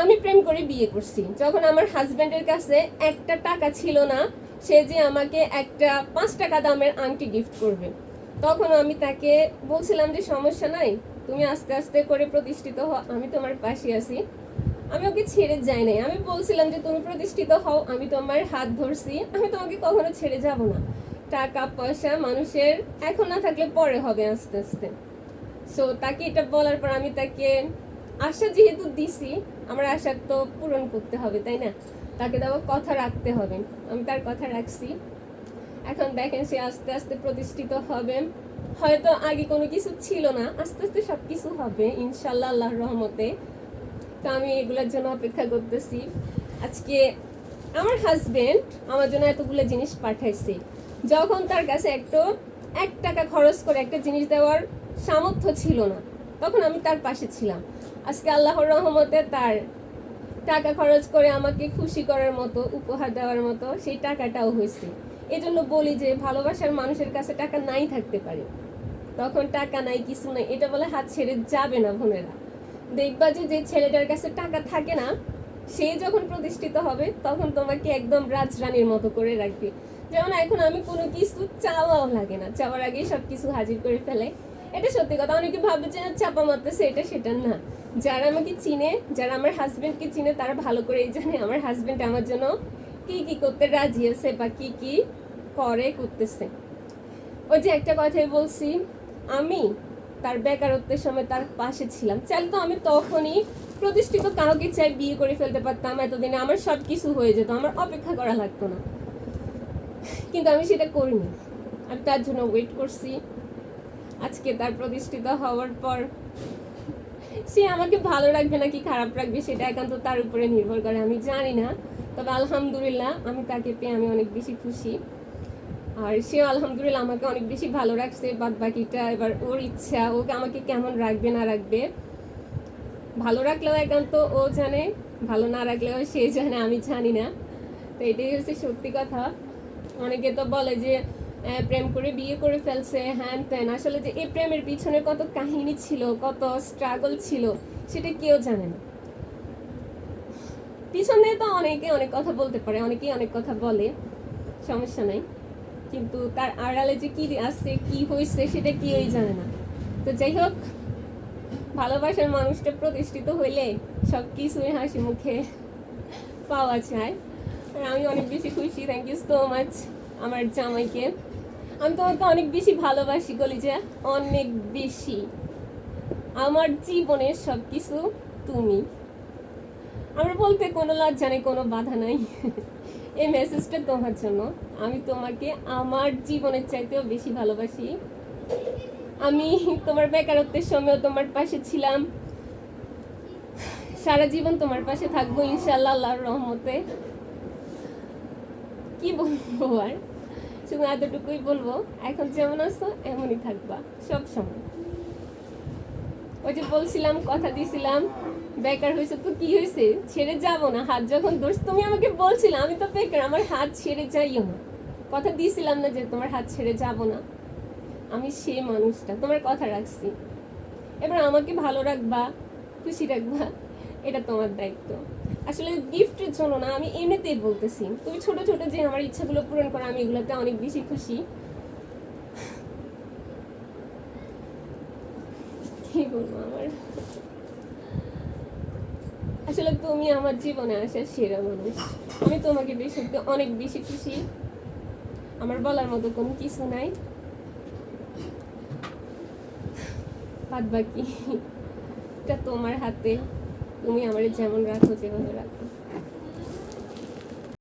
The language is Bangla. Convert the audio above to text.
আমি প্রেম করে বিয়ে করছি, যখন আমার হাজব্যান্ডের কাছে একটা টাকা ছিল না, সে যে আমাকে একটা 5 টাকা দামের আংটি গিফট করবে, তখন আমি তাকে বলছিলাম যে সমস্যা নাই, তুমি আস্তে আস্তে করে প্রতিষ্ঠিত হও, আমি তোমার পাশে আছি। আমি ওকে ছেড়ে যাই নাই, আমি বলছিলাম যে তুমি প্রতিষ্ঠিত হও, আমি তোমার হাত ধরছি, আমি তোমাকে কখনো ছেড়ে যাব না। টাকা পয়সা মানুষের এখন না থাকলে পরে হবে আস্তে আস্তে। সো তাকে এটা বলার পর আমি তাকে আশা যেহেতু দিছি, আমার আশা তো পূরণ করতে হবে, তাই না? তাকে দেওয়া কথা রাখতে হবে, আমি তার কথা রাখছি। এখন দেখেন সে আস্তে আস্তে প্রতিষ্ঠিত হবে। হয়তো আগে কোনো কিছু ছিল না, আস্তে আস্তে সব কিছু হবে ইনশাল্লাহ, আল্লাহর রহমতে। তো আমি এগুলোর জন্য অপেক্ষা করতেছি। আজকে আমার হাজবেন্ড আমার জন্য এতগুলো জিনিস পাঠাইছে, যখন তার কাছে 1 টাকা খরচ করে একটা জিনিস দেওয়ার সামর্থ্য ছিল না, তখন আমি তার পাশে ছিলাম। আজকে আল্লাহর রহমতে তার টাকা খরচ করে আমাকে খুশি করার মতো, উপহার দেওয়ার মতো সেই টাকাটাও হয়েছে। এই জন্য বলি যে ভালোবাসার মানুষের কাছে টাকা নাই থাকতে পারে, তখন টাকা নাই কিছু নাই এটা বলে হাত ছেড়ে যাবে না বোনেরা। দেখবা যে যে ছেলেটার কাছে টাকা থাকে না, সে যখন প্রতিষ্ঠিত হবে তখন তোমাকে একদম রাজরানীর মতো করে রাখবে। যেমন এখন আমি কোনো কিছু চাওয়াও লাগে না, চাওয়ার আগেই সব কিছু হাজির করে ফেলে। এটা সত্যি কথা। অনেকে ভাবে যে চাপা মারতেছে, এটা সেটা না। যারা আমাকে চিনে, যারা আমার হাজবেন্ডকে চিনে, তারা ভালো করেই জানে আমার হাজবেন্ড আমার জন্য কি কি করতে রাজি আছে বা কি কি করে করতেছে। ওই যে একটা কথাই বলছি, আমি তার বেকারত্বের সময় তার পাশে ছিলাম। চাইলে তো আমি তখনই প্রতিষ্ঠিত কাউকে চাই বিয়ে করে ফেলতে পারতাম, এতদিনে আমার সব কিছু হয়ে যেত, আমার অপেক্ষা করা লাগতো না। কিন্তু আমি সেটা করিনি, আমি তার জন্য ওয়েট করছি। আজকে তার প্রতিষ্ঠিত হওয়ার পর সে আমাকে ভালো রাখবে নাকি খারাপ রাখবে সেটা একান্ত তার উপরে নির্ভর করে, আমি জানি না। তবে আলহামদুলিল্লাহ আমি তাকে পেয়ে আমি অনেক বেশি খুশি। আর সেও আলহামদুলিল্লাহ আমাকে অনেক বেশি ভালো রাখছে। বাদ বাকিটা এবার ওর ইচ্ছা, ওকে আমাকে কেমন রাখবে না রাখবে। ভালো রাখলেও একান্ত ও জানে, ভালো না রাখলেও সে জানে, আমি জানি না। তো এটাই হচ্ছে সত্যি কথা। অনেকে তো বলে যে প্রেম করে বিয়ে করে ফেলছে, হ্যান ত্যান। আসলে যে এই প্রেমের পিছনে কত কাহিনী ছিল, কত স্ট্রাগল ছিল, সেটা কেউ জানে না। পিছনে তো অনেকে অনেক কথা বলতে পারে, অনেকেই অনেক কথা বলে, সমস্যা নাই। কিন্তু তার আড়ালে যে কি আছে, কি হয়েছে, সেটা কেউই জানে না। তো যাই হোক, ভালোবাসার মানুষটা প্রতিষ্ঠিত হইলে সব কিছুই হাসি মুখে পাওয়া যায়। আর আমি অনেক বেশি খুশি। থ্যাংক ইউ সো মাচ আমার জামাইকে। আমি তোমাকে অনেক বেশি ভালোবাসি কলিজা, অনেক বেশি। আমার জীবনের সব কিছু তুমি। আমার বলতে কোনো লজ্জা নেই, কোনো বাধা নাই। এই মেসেজটা তোমার জন্য। আমি তোমাকে আমার জীবনের চাইতেও বেশি ভালোবাসি। আমি তোমার বেকারত্বের সময়ও তোমার পাশে ছিলাম, সারা জীবন তোমার পাশে থাকবো ইনশাআল্লাহ, আল্লাহর রহমতে। কি বলবো আর, শুধু এতটুকুই বলবো, এখন যেমন আছো এমনই থাকবা সব সময়। ওই যে বলছিলাম, কথা দিছিলাম, বেকার হয়েছে তো কি হয়েছে, ছেড়ে যাব না হাত। যখন দোষ তুমি আমাকে বলছিলে আমি তো বেকার, আমার হাত ছেড়ে যাইও না, কথা দিয়েছিলাম না যে তোমার হাত ছেড়ে যাব না। আমি সেই মানুষটা, তোমার কথা রাখছি। এবার আমাকে ভালো রাখবা, খুশি রাখবা, এটা তোমার দায়িত্ব। আসলে গিফটের জন্য না, আমি এমনিতেই বলতেছি, তুমি ছোট ছোট যে আমার ইচ্ছাগুলো পূরণ করো, আমি এগুলোতে অনেক বেশি খুশি। কি বলবো আমার, আসলে তুমি আমার জীবনে আসা সেরা মানুষ। আমি তোমাকে বেশি অনেক বেশি খুশি। আমার বলার মতো কোনো কিছু নাই। বাদ বাকি এটা তোমার হাতে, তুমি আমার যেমন রাখো, যেভাবে রাখো।